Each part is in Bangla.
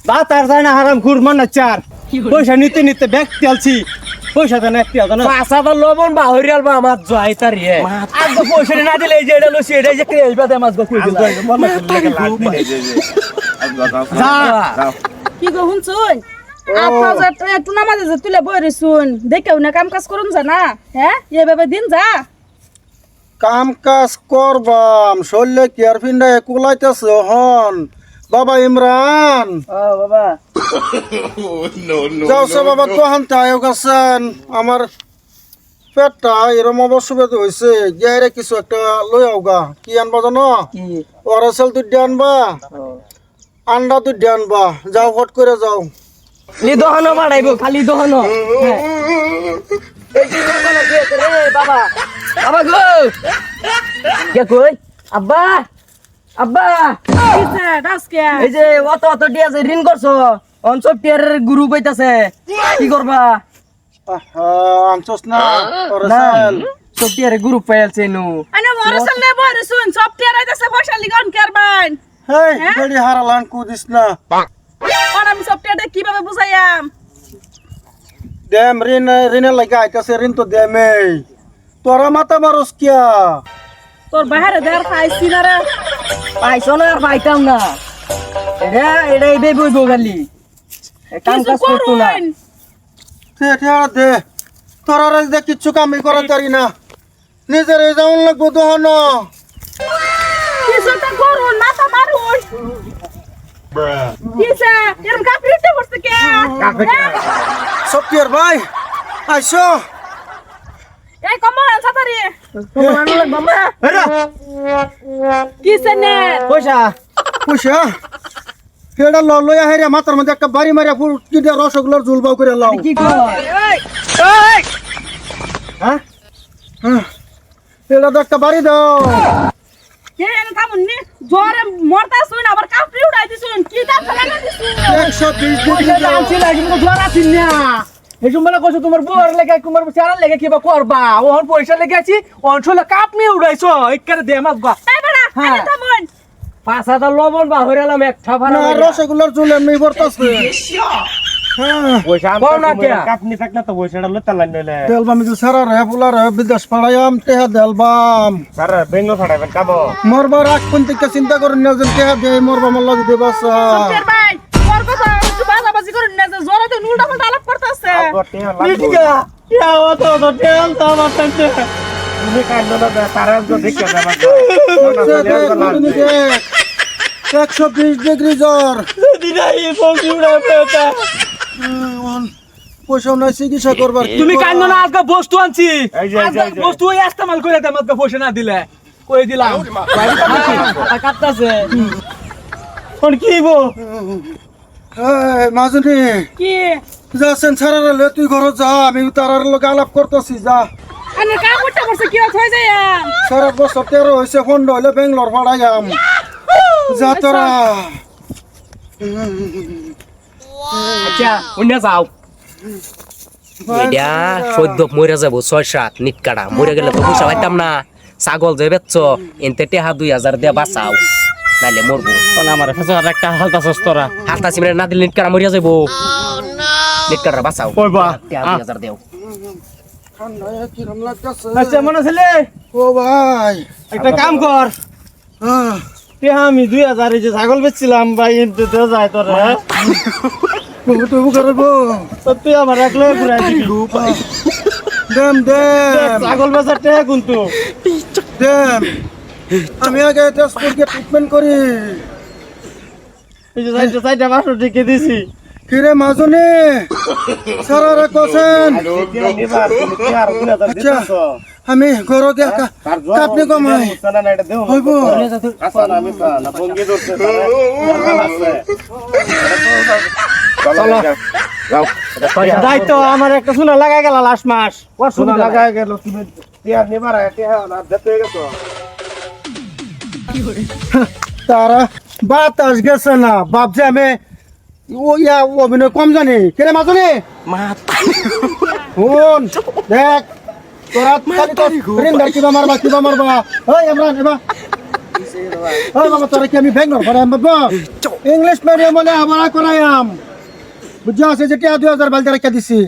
বাতার যায় না হারাম খুর মান্না চার পয়সা নিতে নিতে ব্যাগ তেলছি পয়সা দেন এক তেল না পাঁচাটা লবণ বাহরিয়াল বা আমার জয় তার ইয়ে আজ পয়সা না দিলে এই যে এটা লসি এটা যে ক্রেজ বাদে মাছ গো কই যা কি গো শুনছুন আপনার একটু নামাজে যে তুলে বই শুন দেখেও না কাম কাজ করুন জানা হ্যাঁ এভাবে দিন যা কাম কাজ করবাম শরীরে কেয়ার ফিন্ডা কুলাইতেছে হন বাবা ইমরান বাবা যাওছে বাবা তখন তাই গেছেন আমার পেটটা এরম অবশ্যই হয়েছে গিয়ে কিছু একটা লই আওগা কি আনবা জানো কি ওরাসেল দুধ আনবা আন্ডা দুধ আনবা যাও হট করে যাও লি দহনো বাড়াইবো খালি দহনো এই কি দহনো দিয়েছে রে বাবা বাবা গো কে কই আব্বা আব্বা কিছে ডাসকে এই যে অত দিয়েছে ঋণ করছো অঞ্চল টিয়ারের গ্রুপ হইতাছে কি করবা আনছস না ওরাসেল সব টিয়ারের গ্রুপ পাইলছে নু আনে মরসল নে বই শুন সব টিয়ার আইতাছে পয়সা লিগন করবেন হেই গড়ি হারালান কুদিস না আর আমি সব টিয়ার কিভাবে বুঝাইয়াম দেম ঋণ লাগা আইতাছে ঋণ তো দেমেই তোরা মাথা মারস কিয়া তোর বাহারে দেয়ার খাইছি না রে পাইছো না আর পাইতাম না এটা এই বেবই গো খালি কাম কিছু কাজ করতো না করুন দে তোরা দে কিচ্ছু কামই করা পারি না নিজের যাওন লাগবো দহন কিছুটা করুন মাথা মারুন কিছে এরম কাপড়িতে বসতে কে সত্যিয়ার ভাই আইসো এই কমল সাতারি তোমার লাগবা মা কিছে নে পয়সা পয়সা হেডা লইয়া হেরে মাথার মধ্যে একটা বাড়ি মারিয়া ফুল কি দিয়ে রসগোল্লার ঝুল বাউ করে লাও কি কর হ্যাঁ হেডা তো একটা বাড়ি দাও কে এনে থামুন নি জোরে মরতা শুন আবার কাপড়ি উড়াই দিছুন কি দাম লাগা দিছুন 120 পয়সা ডিগ্রি আনছি লাগি তো জোর আছিস না এই সময় কইছো তোমার বউর লেগে তোমার চারার লেগে কিবা করবা ওহন পয়সা লেগে আছি অঞ্চলে কাপ নিয়ে উড়াইছো একবারে দে মাছ গা এই বড়া হ্যাঁ। এনে থামুন পাঁচাটা লবণ বাহরিয়ালাম একটা ভাড়া না রসগোল্লার ঝুল এমনি পড়তাছে হ্যাঁ পয়সা কও না কে? কাপনি থাক না তো পয়সাটা লইতে লাইন নইলে দেলবাম যদি সারা রে ফুলা রে বিদেশ পাড়াইয়াম টেহা দেলবাম স্যার বেঙ্গল ফাটাবেন কাবো মরবার আগ পর্যন্ত চিন্তা করুন না যে টেহা দেয় মরবা মাল্লা যদি বাসা সত্যের ভাই তোর কথা একটু বাজাবাজি করুন না যে জোরে তো উল্টা পাল্টা আলাপ করতেছে তুমি কান্দ না তারা তো দেখতে যাবা 120 ডিগ্রি জ্বর পয়সা নাই চিকিৎসা করবার কি তুমি করা? কান্দো না আজকে বস্তু আনছি এই যে, আজকে বস্তু ওই ইস্তেমাল করে দে আমাকে পয়সা না দিলে কই দিলাম কাটতাছে কি বো মাজনী কি যা সেন্সার লে তুই ঘর যা আমি তারার লগে আলাপ করতেছি যা আনে কাপড়টা বসে কি হয়ে যায় সারা বছর 13 হয়েছে ফন্ড হইলে বেঙ্গলোর ভাড়াইয়াম যা তোরা আচ্ছা অন্য যাও এটা সদ্য মরে যাবো 6-7 নিট কাটা মরে গেলে তো পয়সা পাইতাম না ছাগল যে বেচছ এনতে টেহা 2000 দিয়ে বাঁচাও নাইলে মরবো আমার ফেসার একটা হালতা সস্তরা হাতা সিমরে না দিলে নিট কাটা মরিয়া যাবো নিট কাটা বাঁচাও কইবা টেহা 2000 দেও ঠান্ডায় কিরম লাগতেছে আচ্ছা মনে ছেলে ও ভাই একটা কাম কর হ্যাঁ আমি 2000 এই যে ছাগল বেচছিলাম ভাই এনতে তো যায় তোর তবু করবো তুই আমার একলাই ঘুরাই দিবি দেম দেম ছাগল বেচার টেহা কিন্তু দেম আমি আগে তেজপুরকে ট্রিটমেন্ট করি এই যে সাইডটা বাসো টিকে দিছি কিরে মাজনী সারা রে কোসেন আচ্ছা আমি ঘর গিয়া কাপনি কমাই হইব দায়িত্ব আমার একটা শোনা লাগাই গেল লাস্ট মাস শোনা লাগাই গেল তুমি তারা বাতাস গেছে না ভাবছে আমি ও ইয়া অভিনয় কম জানি কিরে মাজনী শুন দেখ তোরা খালি তো ঋণ ধর কিবা মারবা ওই ইমরান এবা ও বাবা তোরা কি আমি ব্যাঙ্গর করাইম বাবা ইংলিশ মিডিয়াম বলে আবার করাইম বুঝছো আছে যে 2000 বালতি রেখে দিছি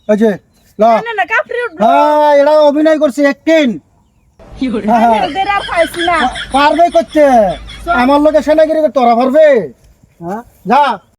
ওই যে লা না না কাপড়ে উঠবো হ্যাঁ এরা অভিনয় করছে অ্যাক্টিং এদের আর পাইছি না পারবে করতে আমার লোকে সেনাগিরি তোরা পারবে হ্যাঁ যা